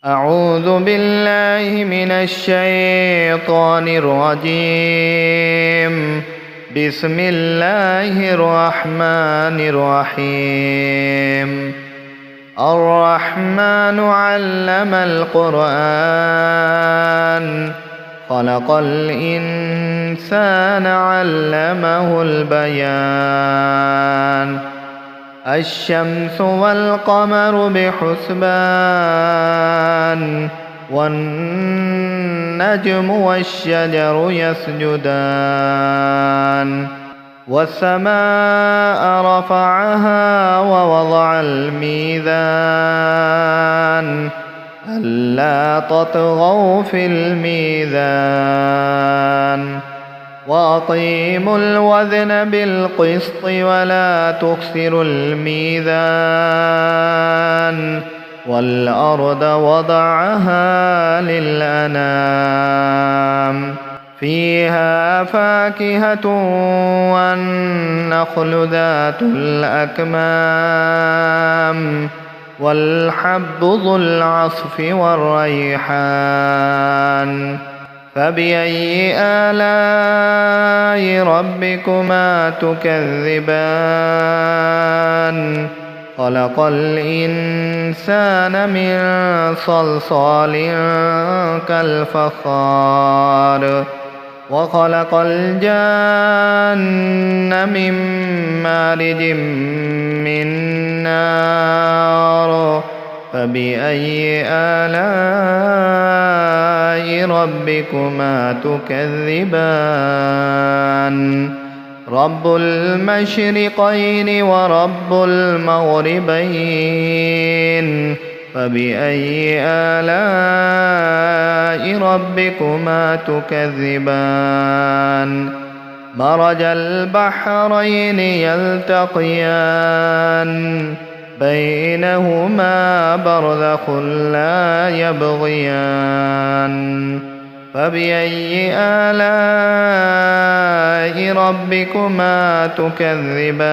أعوذ بالله من الشيطان الرجيم. بسم الله الرحمن الرحيم. الرحمن علم القرآن، خلق الإنسان علمه البيان. الشمس والقمر بحسبان، والنجم والشجر يسجدان. والسماء رفعها ووضع الميزان، ألا تطغوا في الميزان. وأقيموا الوزن بالقسط ولا تخسروا الميزان. والأرض وضعها للأنام، فيها فاكهة والنخل ذات الأكمام، والحب ذو العصف والريحان. فبأي آلاء ربكما تكذبان؟ خلق الإنسان من صلصال كالفخار، وخلق الجن من مارج من نار. فبأي آلاء ربكما تكذبان؟ رب المشرقين ورب المغربين. فبأي آلاء ربكما تكذبان؟ مرج البحرين يلتقيان، بينهما برزخ لا يبغيان. فبأي آلاء ربكما تكذبان؟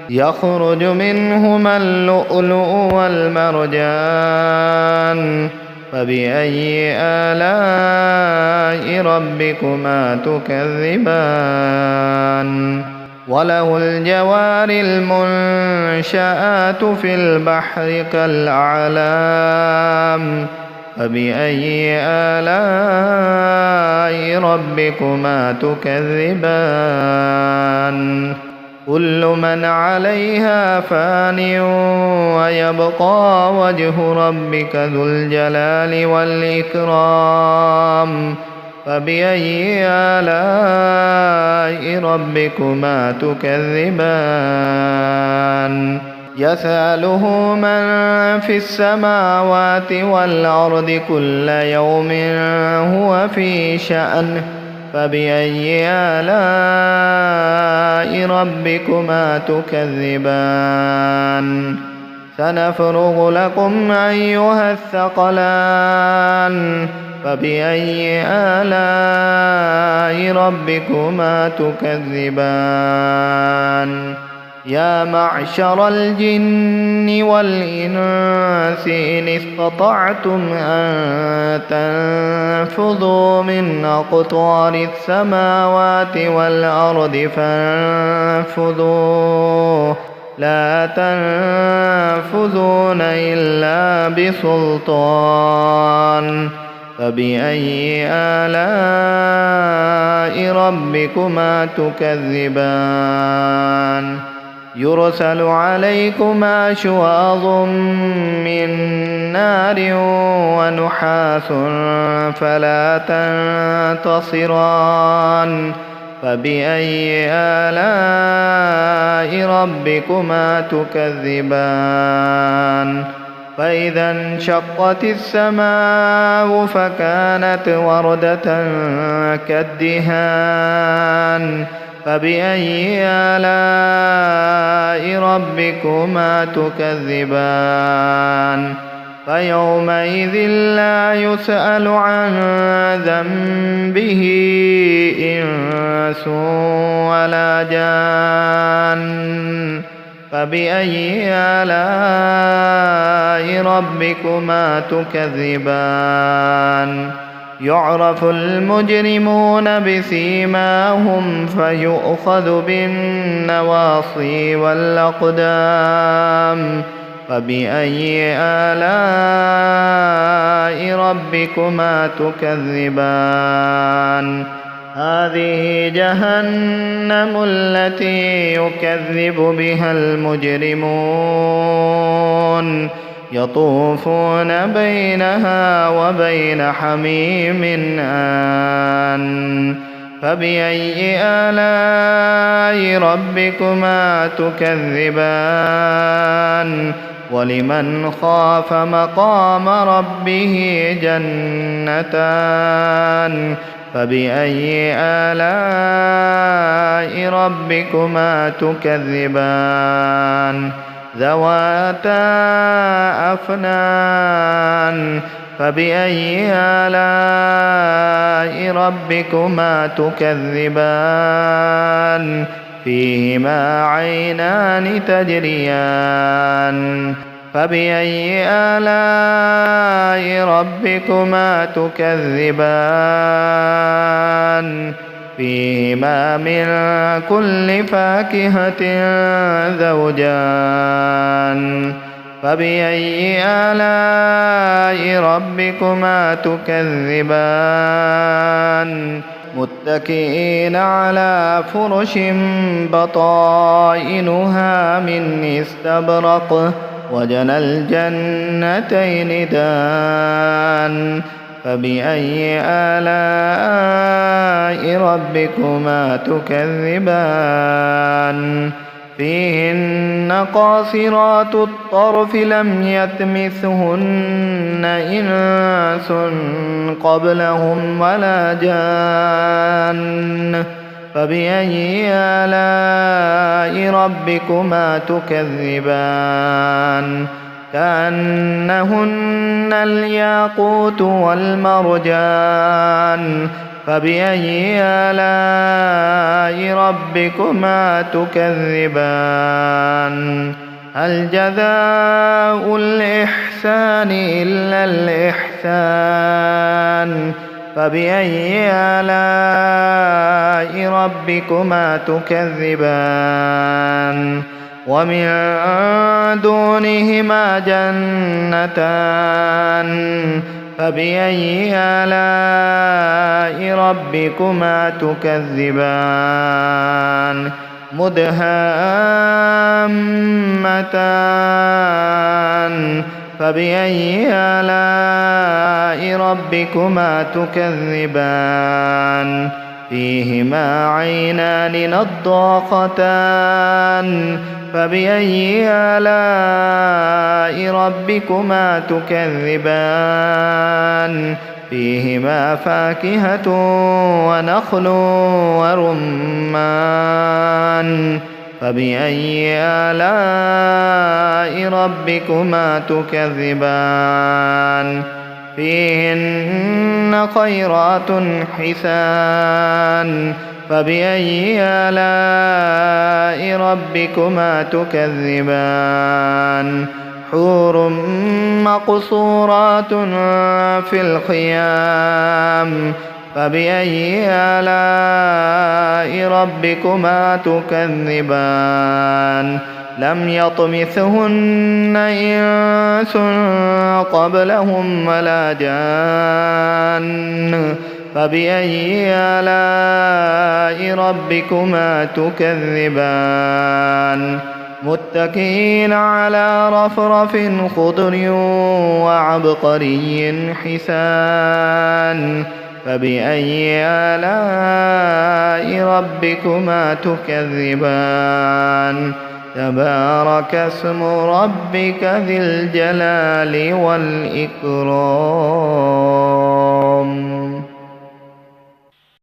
يخرج منهما اللؤلؤ والمرجان. فبأي آلاء ربكما تكذبان؟ وله الجوار المنشآت في البحر كالأعلام. فبأي آلاء ربكما تكذبان؟ كل من عليها فان، ويبقى وجه ربك ذو الجلال والإكرام. فبأي آلاء ربكما تكذبان؟ يسأله من في السماوات والأرض كل يوم هو في شأن. فبأي آلاء ربكما تكذبان؟ سنفرغ لكم أيها الثقلان. فبأي آلاء ربكما تكذبان؟ يا معشر الجن والإنس إن استطعتم أن تنفذوا من أقطار السماوات والأرض فانفذوا، لا تنفذون إلا بسلطان. فبأي آلاء ربكما تكذبان؟ يرسل عليكما شواظ من نار ونحاس فلا تنتصران. فبأي آلاء ربكما تكذبان؟ فإذا انشقت السماء فكانت وردة كالدهان. فبأي آلاء ربكما تكذبان؟ فيومئذ لا يسأل عن ذنبه إنس ولا جان. فبأي آلاء ربكما تكذبان يعرف المجرمون بسيماهم فيؤخذ بالنواصي والأقدام فبأي آلاء ربكما تكذبان هذه جهنم التي يكذب بها المجرمون يطوفون بينها وبين حميم آن فبأي آلاء ربكما تكذبان ولمن خاف مقام ربه جنتان فبأي آلاء ربكما تكذبان ذواتا أفنان فبأي آلاء ربكما تكذبان فيهما عينان تجريان فبأي آلاء ربكما تكذبان فيهما من كل فاكهة زوجان فبأي آلاء ربكما تكذبان متكئين على فرش بطائنها من استبرق وجنى الجنتين دان فبأي آلاء ربكما تكذبان فيهن قاصرات الطرف لم يطمثهن إنس قبلهم ولا جان فبأي آلاء ربكما تكذبان كأنهن الياقوت والمرجان فبأي آلاء ربكما تكذبان هل جزاء الإحسان إلا الإحسان فبأي آلاء ربكما تكذبان ومن دونهما جنتان فبأي آلاء ربكما تكذبان مدهامتان فبأي آلاء ربكما تكذبان فيهما عينان نضاختان فبأي آلاء ربكما تكذبان فيهما فاكهة ونخل ورمان فبأي آلاء ربكما تكذبان فيهن خيرات حسان فبأي آلاء ربكما تكذبان حور مقصورات في الخيام فبأي آلاء ربكما تكذبان لم يطمثهن إنس قبلهم ولا جان فبأي آلاء ربكما تكذبان متكئين على رفرف خضر وعبقري حسان فبأي آلاء ربكما تكذبان تبارك اسم ربك ذي الجلال والإكرام